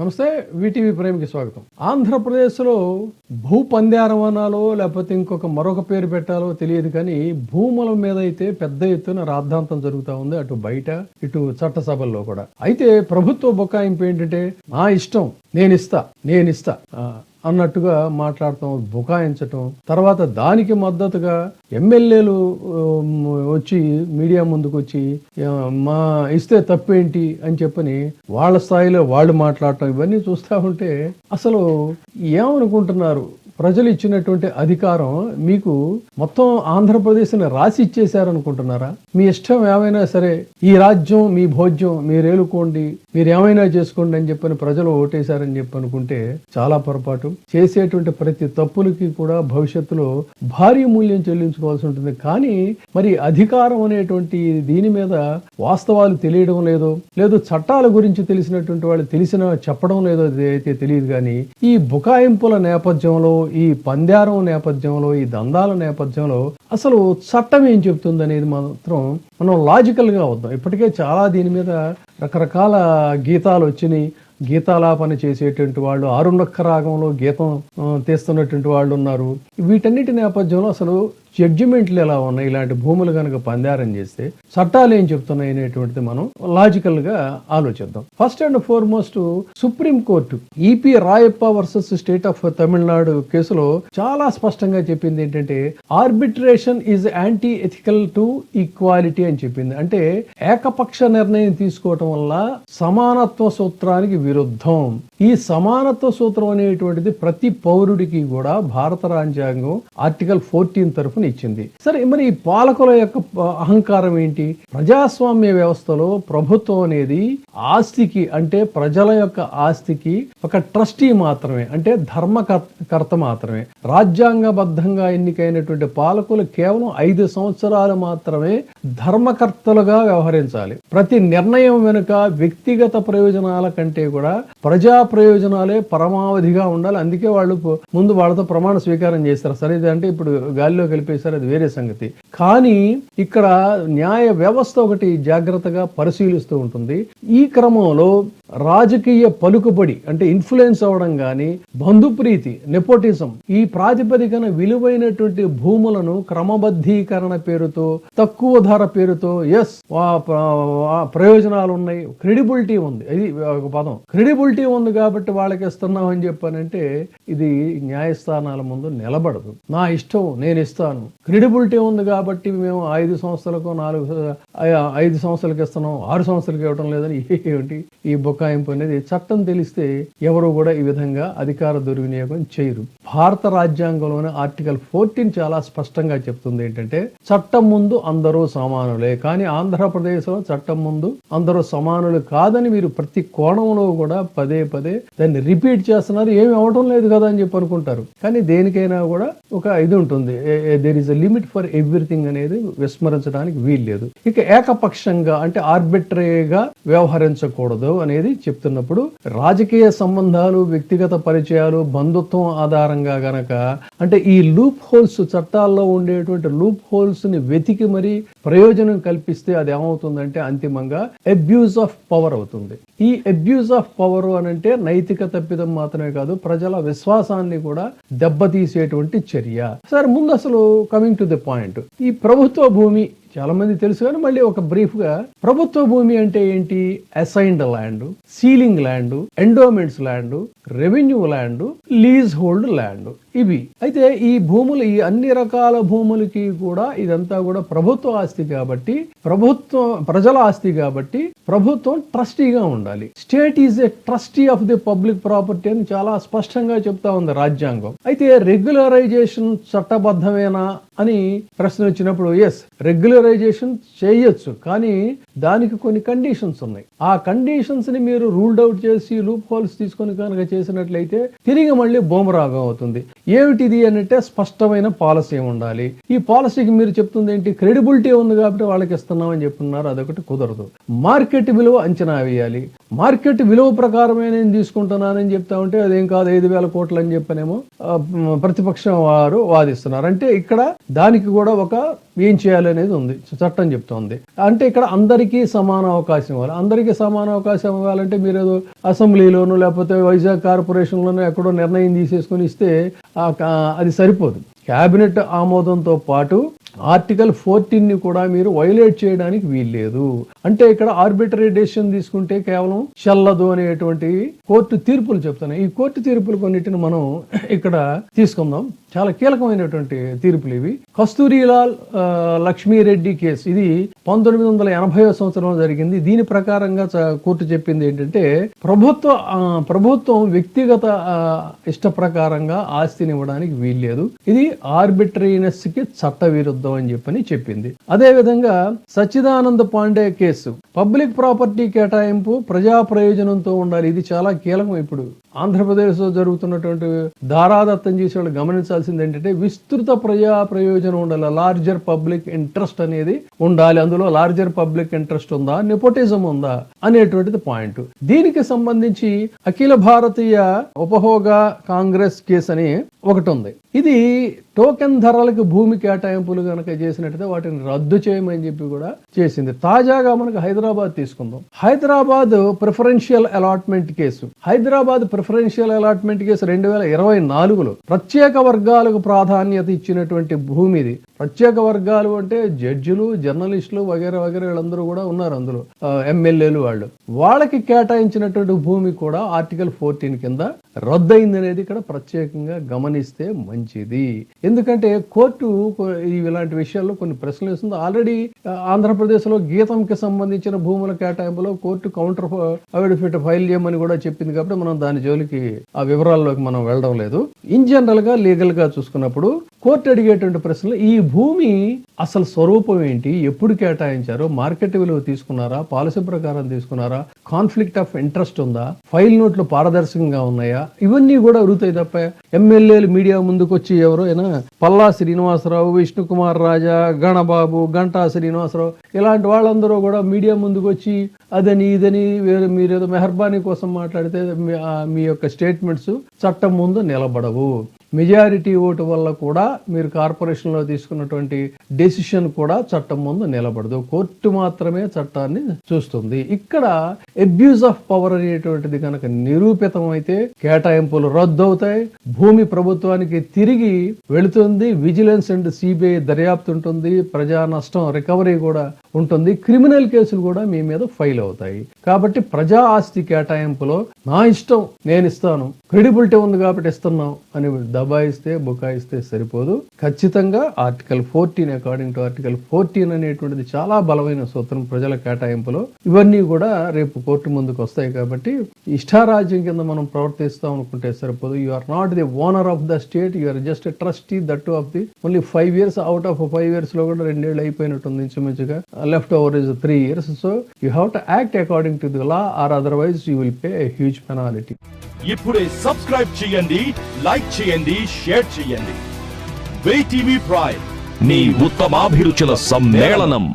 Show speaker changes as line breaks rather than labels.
నమస్తే, వీటీవీ ప్రేమికి స్వాగతం. ఆంధ్రప్రదేశ్లో భూ పందారం అనాలో లేకపోతే మరొక పేరు పెట్టాలో తెలియదు, కానీ భూముల మీద అయితే పెద్ద ఎత్తున రాద్ధాంతం జరుగుతూ ఉంది, అటు బయట ఇటు చట్టసభల్లో కూడా. అయితే ప్రభుత్వ బుకాయింపు ఏంటంటే నా ఇష్టం, నేనిస్తా అన్నట్టుగా మాట్లాడటం, బుకాయించటం. తర్వాత దానికి మద్దతుగా ఎమ్మెల్యేలు వచ్చి మీడియా ముందుకు వచ్చి మా ఇస్తే తప్పేంటి అని చెప్పని వాళ్ళ స్థాయిలో వాళ్ళు మాట్లాడటం, ఇవన్నీ చూస్తూ ఉంటే అసలు ఏమనుకుంటున్నారు? ప్రజలు ఇచ్చినటువంటి అధికారం మీకు మొత్తం ఆంధ్రప్రదేశ్ని రాసి ఇచ్చేశారనుకుంటున్నారా? మీ ఇష్టం ఏమైనా సరే, ఈ రాజ్యం మీ భోజ్యం, మీరు ఏలుకోండి, మీరు ఏమైనా చేసుకోండి అని చెప్పని ప్రజలు ఓటేశారని చెప్పి అనుకుంటే చాలా పొరపాటు. చేసేటువంటి ప్రతి తప్పులకి కూడా భవిష్యత్తులో భారీ మూల్యం చెల్లించుకోవాల్సి ఉంటుంది. కానీ మరి అధికారం అనేటువంటి దీని మీద వాస్తవాలు తెలియడం లేదు చట్టాల గురించి తెలిసినటువంటి వాళ్ళు చెప్పడం లేదో అయితే తెలియదు. కానీ ఈ బుకాయింపుల నేపథ్యంలో, ఈ పందారం నేపథ్యంలో, ఈ దందాల నేపథ్యంలో అసలు చట్టం ఏం చెప్తుంది అనేది మాత్రం మనం లాజికల్ గా వద్దాం. ఇప్పటికే చాలా దీని మీద రకరకాల గీతాలు వచ్చినాయి. గీతాలాపన చేసేటువంటి వాళ్ళు, ఆరున్నక్క రాగంలో గీతం తీస్తున్నటువంటి వాళ్ళు ఉన్నారు. వీటన్నిటి నేపథ్యంలో అసలు జడ్జిమెంట్లు ఎలా ఉన్నాయి, ఇలాంటి భూములు కనుక పందారం చేస్తే చట్టాలు ఏం చెప్తున్నాయి అనేటువంటిది మనం లాజికల్ గా ఆలోచిద్దాం. First and foremost, supreme court E P Royappa versus state of Tamil Nadu కేసులో చాలా స్పష్టంగా చెప్పింది ఏంటంటే arbitration is antithetical to equality అని చెప్పింది. అంటే ఏకపక్ష నిర్ణయం తీసుకోవటం వల్ల సమానత్వ సూత్రానికి విరుద్ధం. ఈ సమానత్వ సూత్రం అనేటువంటిది ప్రతి పౌరుడికి కూడా భారత రాజ్యాంగం ఆర్టికల్ 14 తరఫున ఇచ్చింది. సరే, మరి ఈ పాలకుల యొక్క అహంకారం ఏంటి? ప్రజాస్వామ్య వ్యవస్థలో ప్రభుత్వం అనేది ఆస్తికి, అంటే ప్రజల యొక్క ఆస్తికి ఒక ట్రస్టీ మాత్రమే, అంటే ధర్మకర్త మాత్రమే. రాజ్యాంగబద్ధంగా ఎన్నికైనటువంటి పాలకులు కేవలం 5 సంవత్సరాలు మాత్రమే ధర్మకర్తలుగా వ్యవహరించాలి. ప్రతి నిర్ణయం వెనుక వ్యక్తిగత ప్రయోజనాల కంటే కూడా ప్రజా ప్రయోజనాలే పరమావధిగా ఉండాలి. అందుకే వాళ్ళు ముందు వాళ్ళతో ప్రమాణ స్వీకారం చేస్తారు. సరే, అంటే ఇప్పుడు గాలిలో కలిపేశారు, అది వేరే సంగతి. కానీ ఇక్కడ న్యాయ వ్యవస్థ ఒకటి జాగ్రత్తగా పరిశీలిస్తూ ఉంటుంది. ఈ క్రమంలో రాజకీయ పలుకుబడి, అంటే ఇన్ఫ్లుయెన్స్ అవడం గాని, బంధుప్రీతి, నెపోటిజం, ఈ ప్రాతిపదికన విలువైనటువంటి భూములను క్రమబద్ధీకరణ పేరుతో, తక్కువ ధర పేరుతో, ప్రయోజనాలు ఉన్నాయి, క్రెడిబిలిటీ ఉంది, ఇది ఒక పదం, క్రెడిబిలిటీ ఉంది కాబట్టి వాళ్ళకి ఇస్తున్నాం అని చెప్పానంటే ఇది న్యాయస్థానాల ముందు నిలబడదు. నా ఇష్టం, నేను ఇస్తాను, క్రెడిబిలిటీ ఉంది కాబట్టి మేము 5 సంవత్సరాలకు 5 సంవత్సరాలకు ఇస్తున్నాం, 6 సంవత్సరాలకు ఇవ్వడం లేదని ఏమిటి ఈ బుకాయింపు అనేది? చట్టం తెలిస్తే ఎవరు కూడా ఈ విధంగా అధికార దుర్వినియోగం చేయరు. భారత రాజ్యాంగంలోని ఆర్టికల్ 14 చాలా స్పష్టంగా చెప్తుంది ఏంటంటే చట్టం ముందు అందరూ సమానులే. కానీ ఆంధ్రప్రదేశ్ లో చట్టం ముందు అందరూ సమానులు కాదని మీరు ప్రతి కోణంలో కూడా పదే దాన్ని రిపీట్ చేస్తున్నారు. ఏమి అవడం లేదు కదా అని చెప్పి అనుకుంటారు. కానీ దేనికైనా కూడా ఒక ఇది ఉంటుంది, there is a limit for everything అనేది విస్మరించడానికి వీల్లేదు. ఇక ఏకపక్షంగా, అంటే ఆర్బిట్రేగా వ్యవహరించకూడదు అనేది చెప్తున్నప్పుడు రాజకీయ సంబంధాలు, వ్యక్తిగత పరిచయాలు, బంధుత్వం ఆధారంగా గనక, అంటే ఈ లూప్ హోల్స్, చట్టాల్లో ఉండేటువంటి లూప్ హోల్స్ ని వెతికి మరి ప్రయోజనం కల్పిస్తే అది ఏమవుతుందంటే అంతిమంగా అబ్యూజ్ ఆఫ్ పవర్ అవుతుంది. ఈ అబ్యూజ్ ఆఫ్ పవర్ అనంటే నైతిక తప్పిదం మాత్రమే కాదు, ప్రజల విశ్వాసాన్ని కూడా దెబ్బతీసేటువంటి చర్య. సరే, ముందు అసలు కమింగ్ టు ది పాయింట్, ఈ ప్రభుత్వ భూమి చాలా మంది తెలుసు. కానీ మళ్ళీ ఒక బ్రీఫ్ గా, ప్రభుత్వ భూమి అంటే ఏంటి? Assigned land, ceiling land, endowments land, revenue land, lease hold land, ఇవి. అయితే ఈ భూములు, ఈ అన్ని రకాల భూములకి కూడా ఇదంతా కూడా ప్రభుత్వ ఆస్తి కాబట్టి, ప్రజల ఆస్తి కాబట్టి ప్రభుత్వం ట్రస్టీగా ఉండాలి. State is a trustee of the public property అని చాలా స్పష్టంగా చెప్తా ఉంది రాజ్యాంగం. అయితే రెగ్యులరైజేషన్ చట్టబద్ధమేనా అని ప్రశ్న వచ్చినప్పుడు రెగ్యులరైజేషన్ చేయొచ్చు, కానీ దానికి కొన్ని కండిషన్స్ ఉన్నాయి. ఆ కండిషన్స్ ని మీరు రూల్డ్ అవుట్ చేసి లూప్ హోల్స్ తీసుకొని కనుక చేసినట్లయితే తిరిగి మళ్ళీ బూమరాగం అవుతుంది. ఏమిటిది అంటే స్పష్టమైన పాలసీ ఉండాలి. ఈ పాలసీకి మీరు చెప్తుంది ఏంటి? క్రెడిబిలిటీ ఉంది కాబట్టి వాళ్ళకి ఇస్తున్నామని చెప్తున్నారు, అదొకటి కుదరదు. మార్కెట్ విలువ అంచనా వేయాలి. మార్కెట్ విలువ ప్రకారమే నేను తీసుకుంటున్నానని చెప్తా ఉంటే అదేం కాదు 5,000 కోట్లు అని చెప్పనేమో ప్రతిపక్షం వారు వాదిస్తున్నారు. అంటే ఇక్కడ దానికి కూడా ఒక ఏం చేయాలనేది ఉంది, చట్టం చెప్తోంది. అంటే ఇక్కడ అందరికీ సమాన అవకాశం ఇవ్వాలి. అందరికీ సమాన అవకాశం ఇవ్వాలంటే మీరు ఏదో అసెంబ్లీలోనూ లేకపోతే వైజాగ్ కార్పొరేషన్లోనూ ఎక్కడో నిర్ణయం తీసేసుకుని ఇస్తే అది సరిపోదు. క్యాబినెట్ ఆమోదంతో పాటు ఆర్టికల్ 14ని కూడా మీరు వైలేట్ చేయడానికి వీల్లేదు. అంటే ఇక్కడ ఆర్బిటరీ డెసిషన్ తీసుకుంటే కేవలం చెల్లదు అనేటువంటి కోర్టు తీర్పులు చెప్తున్నాయి. ఈ కోర్టు తీర్పులు కొన్నిటిని మనం ఇక్కడ తీసుకుందాం. చాలా కీలకమైనటువంటి తీర్పులు ఇవి. కస్తూరిలాల్ లక్ష్మీరెడ్డి కేసు, ఇది 1980వ సంవత్సరంలో జరిగింది. దీని ప్రకారంగా కోర్టు చెప్పింది ఏంటంటే ప్రభుత్వం వ్యక్తిగత ఇష్ట ప్రకారంగా ఆస్తిని ఇవ్వడానికి వీల్లేదు. ఇది ఆర్బిటరీనెస్ కి చట్ట విరుద్ధం అని చెప్పని చెప్పింది. అదే విధంగా Sachchidananda Pandey case, public property కేటాయింపు ప్రజా ప్రయోజనంతో ఉండాలి. ఇది చాలా కీలకం. ఇప్పుడు ఆంధ్రప్రదేశ్ లో జరుగుతున్నటువంటి దారాదత్తం చేసే వాళ్ళు గమనించాల్సింది ఏంటంటే విస్తృత ప్రజా ప్రయోజనం ఉండాలి, లార్జర్ పబ్లిక్ ఇంట్రెస్ట్ అనేది ఉండాలి. అందులో లార్జర్ పబ్లిక్ ఇంట్రెస్ట్ ఉందా, నెపోటిజం ఉందా అనేటువంటిది పాయింట్. దీనికి సంబంధించి అఖిల భారతీయ ఉపభోగ కాంగ్రెస్ కేసు అని ఒకటి ఉంది. ఇది టోకెన్ ధరలకు భూమి కేటాయింపులు కనుక చేసినట్టయితే వాటిని రద్దు చేయమని చెప్పి కూడా చేసింది. తాజాగా మనకు హైదరాబాద్ తీసుకుందాం. Hyderabad preferential allotment case, Hyderabad preferential allotment case 2024లో ప్రత్యేక వర్గాలకు ప్రాధాన్యత ఇచ్చినటువంటి భూమి ఇది. ప్రత్యేక వర్గాలు అంటే జడ్జిలు, జర్నలిస్టులు వగేరా వగేరా వీళ్ళందరూ కూడా ఉన్నారు అందులో, ఎమ్మెల్యేలు వాళ్ళకి కేటాయించినటువంటి భూమి కూడా ఆర్టికల్ 14 కింద రద్దయింది అనేది ఇక్కడ ప్రత్యేకంగా గమనిస్తే మంచిది. ఎందుకంటే కోర్టు ఇలాంటి విషయాల్లో కొన్ని ప్రశ్నలు వేస్తుంది. ఆల్రెడీ ఆంధ్రప్రదేశ్ లో గీతంకి సంబంధించిన భూముల కేటాయింపులో కోర్టు కౌంటర్ అఫిడవిట్ ఫైల్ చేయమని కూడా చెప్పింది. కాబట్టి మనం దాని జోలికి ఆ వివరాల్లోకి మనం వెళ్ళడం లేదు. ఇన్ జనరల్ గా లీగల్ గా చూసుకున్నప్పుడు కోర్టు అడిగేటువంటి ప్రశ్నలు, ఈ భూమి అసలు స్వరూపం ఏంటి, ఎప్పుడు కేటాయించారు, మార్కెట్ విలువ తీసుకున్నారా, పాలసీ ప్రకారం తీసుకున్నారా, కాన్ఫ్లిక్ట్ ఆఫ్ ఇంట్రెస్ట్ ఉందా, ఫైల్ నోట్లు పారదర్శకంగా ఉన్నాయా, ఇవన్నీ కూడా అడుగుతాయి తప్ప ఎమ్మెల్యేలు మీడియా ముందుకు వచ్చి ఎవరైనా పల్లా శ్రీనివాసరావు, విష్ణుకుమార్ రాజా, గణబాబు, గంటా శ్రీనివాసరావు ఇలాంటి వాళ్ళందరూ కూడా మీడియా ముందుకు వచ్చి అదని ఇదని మీరేదో మెహర్బానీ కోసం మాట్లాడితే మీ యొక్క స్టేట్మెంట్స్ చట్టం ముందు నిలబడవు. మెజారిటీ ఓటు వల్ల కూడా మీరు కార్పొరేషన్ లో తీసుకున్నటువంటి డెసిషన్ కూడా చట్టం ముందు నిలబడదు. కోర్టు మాత్రమే చట్టాన్ని చూస్తుంది. ఇక్కడ అబ్యూజ్ ఆఫ్ పవర్ అనేటువంటిది కనుక నిరూపితం అయితే కేటాయింపులు రద్దు అవుతాయి, భూమి ప్రభుత్వానికి తిరిగి వెళుతుంది, విజిలెన్స్ అండ్ సిబిఐ దర్యాప్తు ఉంటుంది, ప్రజా నష్టం రికవరీ కూడా ఉంటుంది, క్రిమినల్ కేసులు కూడా మీ మీద ఫైల్ అవుతాయి. కాబట్టి ప్రజా ఆస్తి కేటాయింపులో నా ఇష్టం నేను ఇస్తాను, క్రెడిబిలిటీ ఉంది కాబట్టి ఇస్తున్నాం అని దబాయిస్తే బుకాయిస్తే సరిపోదు. ఖచ్చితంగా ఆర్టికల్ 14 అకార్డింగ్ టు ఆర్టికల్ 14 అనేటువంటిది చాలా బలమైన సూత్రం ప్రజల కేటాయింపులో. ఇవన్నీ కూడా రేపు కోర్టు ముందుకు వస్తాయి. కాబట్టి ఇష్టారాజ్యం కింద మనం ప్రవర్తిస్తాం అనుకుంటే సరిపోదు. You are not the owner of the state, you are just trustee, that of the only 5 years. Out of 5 years లో కూడా 2 ఏళ్ళు అయిపోయినట్టుంది ఇంచుమించుగా. Left over is 3 years. So you have to act according to the law or otherwise you will pay a huge penalty.
ఇప్పుడే subscribe చేయండి, like చేయండి, share చేయండి. Way TV prime, మీ ఉత్తమాభిరుచుల సమ్మేళనం.